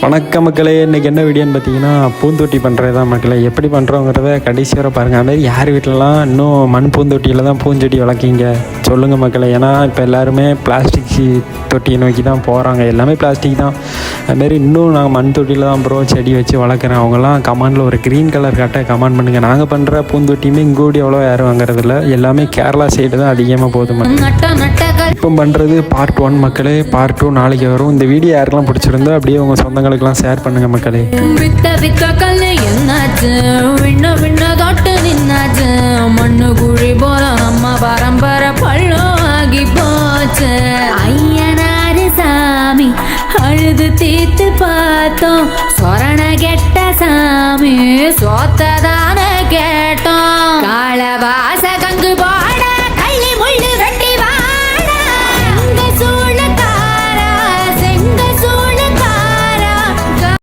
வணக்கம் மக்களே, இன்றைக்கி என்ன வீடியோன்னு பார்த்தீங்கன்னா பூந்தொட்டி பண்ணுறது தான் மக்களே. எப்படி பண்ணுறோங்கிறத கடைசி வரை பாருங்கள். அதுமாதிரி யார் வீட்டிலலாம் இன்னும் மண் பூந்தொட்டியில் தான் பூஞ்செடி வளர்க்கிங்க சொல்லுங்கள் மக்களே. ஏன்னா இப்போ எல்லாருமே பிளாஸ்டிக் தொட்டியை நோக்கி தான் போகிறாங்க, எல்லாமே பிளாஸ்டிக் தான். அதுமாரி இன்னும் நாங்கள் மண் தொட்டியில் தான் ப்ரோ செடி வச்சு வளர்க்குறேன். அவங்களாம் கமெண்டில் ஒரு க்ரீன் கலர் கரெக்டாக கமெண்ட் பண்ணுங்கள். நாங்கள் பண்ணுற பூந்தொட்டியுமே இங்கே கூடி அவ்வளோ யாரும் வாங்குறதில்ல, எல்லாமே கேரளா சைடு தான் அதிகமாக போகுது மக்கள். இப்போ பண்ணுறது பார்ட் 1 மக்களே. பார்ட் 2 நாளைக்கு வரும். இந்த வீடியோ யாருக்கெல்லாம் பிடிச்சிருந்தோ அப்படியே உங்கள் சொந்தங்களுக்கெல்லாம் ஷேர் பண்ணுங்கள் மக்களே. மண்ணு குழி போல நம்ம பரம்பரை பள்ளம் ஆகி போச்சு. ஐயனாரு சாமி அழுது தீத்து பார்த்தோம், சொரண கெட்ட சாமி சோத்ததான கேட்டோம். காலவாச கங்கு